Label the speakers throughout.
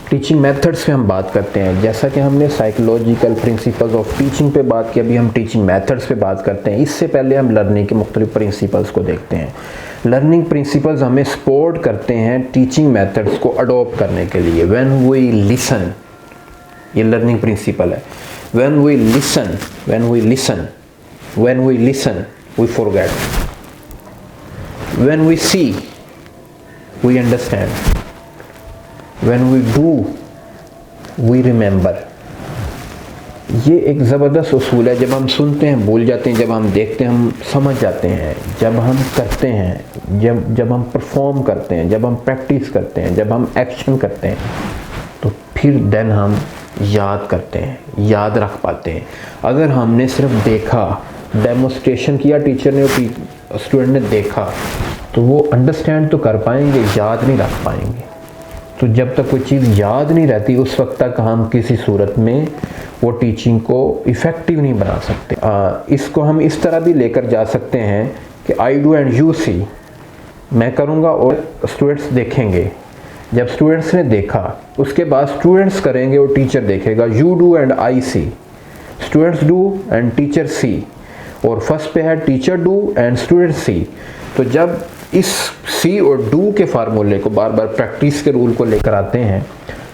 Speaker 1: Teaching methods पे हम बात करते हैं। जैसा कि हमने साइकोलॉजिकल प्रिंसिपल्स ऑफ टीचिंग पे बात की, अभी हम टीचिंग मेथड्स पे बात करते हैं। इससे पहले हम लर्निंग के मुख्तलिफ प्रिंसिपल्स को देखते हैं। लर्निंग प्रिंसिपल्स हमें सपोर्ट करते हैं टीचिंग मेथड्स को अडॉप्ट करने के लिए। व्हेन वी लिसन, ये लर्निंग प्रिंसिपल है। When we listen we forget, when we see we understand, When we do, we remember। ये एक ज़बरदस्त उसूल है। जब हम सुनते हैं भूल जाते हैं, जब हम देखते हैं हम समझ जाते हैं, जब हम करते हैं, जब हम परफॉर्म करते हैं, जब हम प्रैक्टिस करते हैं, जब हम एक्शन करते हैं, तो फिर देन हम याद करते हैं, याद रख पाते हैं। अगर हमने सिर्फ देखा, डेमोस्ट्रेशन किया टीचर ने और स्टूडेंट ने देखा, तो वो अंडरस्टैंड तो कर पाएंगे, याद नहीं रख पाएंगे। तो जब तक कोई चीज़ याद नहीं रहती उस वक्त तक हम किसी सूरत में वो टीचिंग को इफ़ेक्टिव नहीं बना सकते। इसको हम इस तरह भी लेकर जा सकते हैं कि I do and you see, मैं करूँगा और स्टूडेंट्स देखेंगे। जब स्टूडेंट्स ने देखा उसके बाद स्टूडेंट्स करेंगे और टीचर देखेगा। You do and I see, students do and teacher see, और फर्स्ट पे है teacher do and student see. तो जब इस सी और डू के फार्मूले को बार बार प्रैक्टिस के रूल को लेकर आते हैं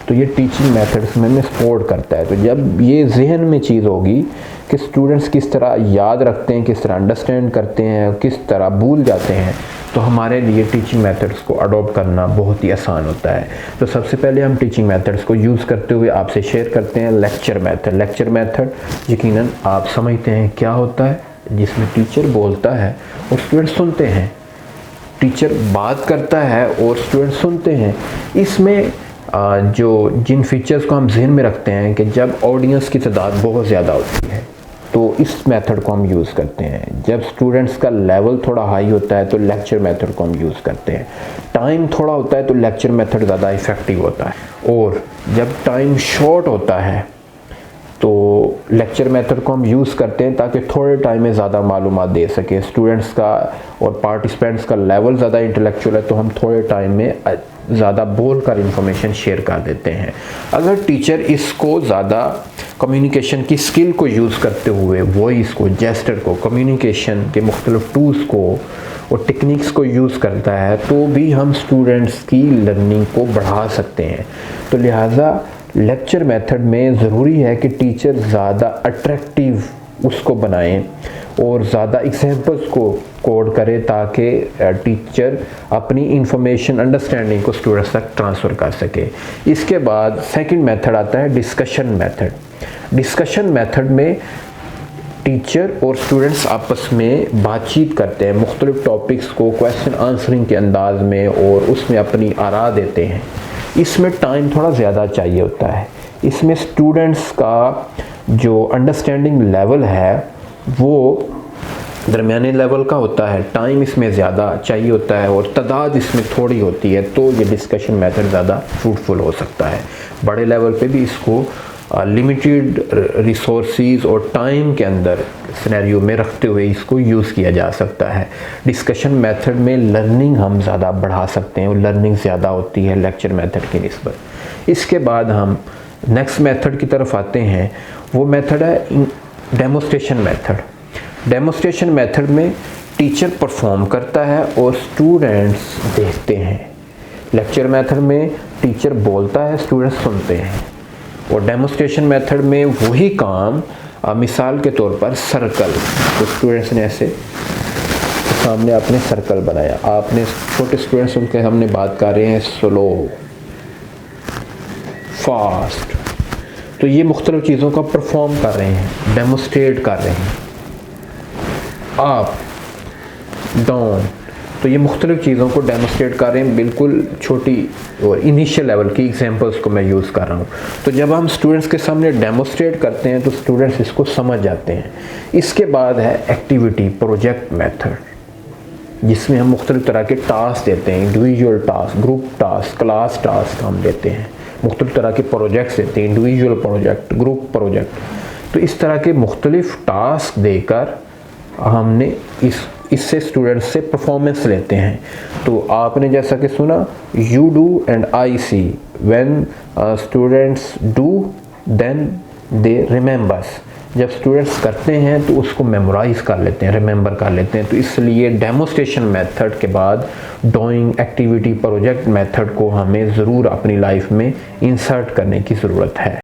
Speaker 1: तो ये टीचिंग मेथड्स में सपोर्ट करता है। तो जब ये जहन में चीज़ होगी कि स्टूडेंट्स किस तरह याद रखते हैं, किस तरह अंडरस्टैंड करते हैं, किस तरह भूल जाते हैं, तो हमारे लिए टीचिंग मेथड्स को अडॉप्ट करना बहुत ही आसान होता है। तो सबसे पहले हम टीचिंग मेथड्स को यूज़ करते हुए आपसे शेयर करते हैं लेक्चर मेथड। लेक्चर मेथड यकीनन आप समझते हैं क्या होता है, जिसमें टीचर बोलता है और स्टूडेंट सुनते हैं। टीचर बात करता है और स्टूडेंट सुनते हैं। इसमें जिन फीचर्स को हम जहन में रखते हैं कि जब ऑडियंस की तादाद बहुत ज़्यादा होती है तो इस मेथड को हम यूज़ करते हैं। जब स्टूडेंट्स का लेवल थोड़ा हाई होता है तो लेक्चर मेथड को हम यूज़ करते हैं। टाइम थोड़ा होता है तो लेक्चर मेथड ज़्यादा इफ़ेक्टिव होता है, और जब टाइम शॉर्ट होता है तो लेक्चर मेथड को हम यूज़ करते हैं ताकि थोड़े टाइम में ज़्यादा मालूमात दे सके। स्टूडेंट्स का और पार्टिसिपेंट्स का लेवल ज़्यादा इंटेलेक्चुअल है तो हम थोड़े टाइम में ज़्यादा बोल कर इंफॉर्मेशन शेयर कर देते हैं। अगर टीचर इसको ज़्यादा कम्युनिकेशन की स्किल को यूज़ करते हुए वॉइस को, जेस्चर को, कम्युनिकेशन के मुख्तलिफ टूल्स को और टेक्निक्स को यूज़ करता है तो भी हम स्टूडेंट्स की लर्निंग को बढ़ा सकते हैं। तो लिहाजा लेक्चर मेथड में ज़रूरी है कि टीचर ज़्यादा अट्रैक्टिव उसको बनाएं और ज़्यादा एग्जांपल्स को कोड करे ताकि टीचर अपनी इंफॉर्मेशन, अंडरस्टैंडिंग को स्टूडेंट्स तक ट्रांसफ़र कर सके। इसके बाद सेकंड मेथड आता है डिस्कशन मेथड। डिस्कशन मेथड में टीचर और स्टूडेंट्स आपस में बातचीत करते हैं, मुख्तलिफ टॉपिक्स को क्वेश्चन आंसरिंग के अंदाज में, और उसमें अपनी आरा देते हैं। इसमें टाइम थोड़ा ज़्यादा चाहिए होता है। इसमें स्टूडेंट्स का जो अंडरस्टैंडिंग लेवल है वो दरमियाने लेवल का होता है, टाइम इसमें ज़्यादा चाहिए होता है और तादाद इसमें थोड़ी होती है, तो ये डिस्कशन मेथड ज़्यादा फ्रूटफुल हो सकता है। बड़े लेवल पे भी इसको लिमिटेड रिसोर्सेज और टाइम के अंदर सिनेरियो में रखते हुए इसको यूज़ किया जा सकता है। डिस्कशन मेथड में लर्निंग हम ज़्यादा बढ़ा सकते हैं और लर्निंग ज़्यादा होती है लेक्चर मेथड की निस्बत। इसके बाद हम नेक्स्ट मेथड की तरफ आते हैं, वो मेथड है डेमोस्ट्रेशन मेथड। डेमोस्ट्रेशन मेथड में टीचर परफॉर्म करता है और स्टूडेंट्स देखते हैं। लेक्चर मेथड में टीचर बोलता है, स्टूडेंट्स सुनते हैं, और डेमोस्ट्रेशन मेथड में वही काम मिसाल के तौर पर सर्कल, तो स्टूडेंट्स ने ऐसे सामने आपने सर्कल बनाया, आपने छोटे स्टूडेंट्स उनके हमने बात कर रहे हैं स्लो, फास्ट, तो ये मुख्तलिफ चीज़ों का परफॉर्म कर रहे हैं, डेमोस्ट्रेट कर रहे हैं। अप, डाउन, तो ये मुख्तलिफ चीज़ों को डेमोस्ट्रेट कर रहे हैं। बिल्कुल छोटी और इनिशियल लेवल की एग्जांपल्स को मैं यूज़ कर रहा हूँ। तो जब हम स्टूडेंट्स के सामने डेमोस्ट्रेट करते हैं तो स्टूडेंट्स इसको समझ जाते हैं। इसके बाद है एक्टिविटी प्रोजेक्ट मेथड, जिसमें हम मुख्तलिफ तरह के टास्क देते हैं, individual task, group task, class task हम देते हैं, मुख्तलिफ तरह के प्रोजेक्ट्स देते हैं, इंडिविजुअल प्रोजेक्ट, ग्रुप प्रोजेक्ट। तो इस तरह के मुख्तलिफ टास्क देकर हमने इससे स्टूडेंट्स से परफॉर्मेंस लेते हैं। तो आपने जैसा कि सुना, you do and I see, when students do then they remembers. जब स्टूडेंट्स करते हैं तो उसको मेमोराइज कर लेते हैं, रिमेंबर कर लेते हैं। तो इसलिए डेमोस्ट्रेशन मेथड के बाद डूइंग, एक्टिविटी, प्रोजेक्ट मेथड को हमें ज़रूर अपनी लाइफ में इंसर्ट करने की ज़रूरत है।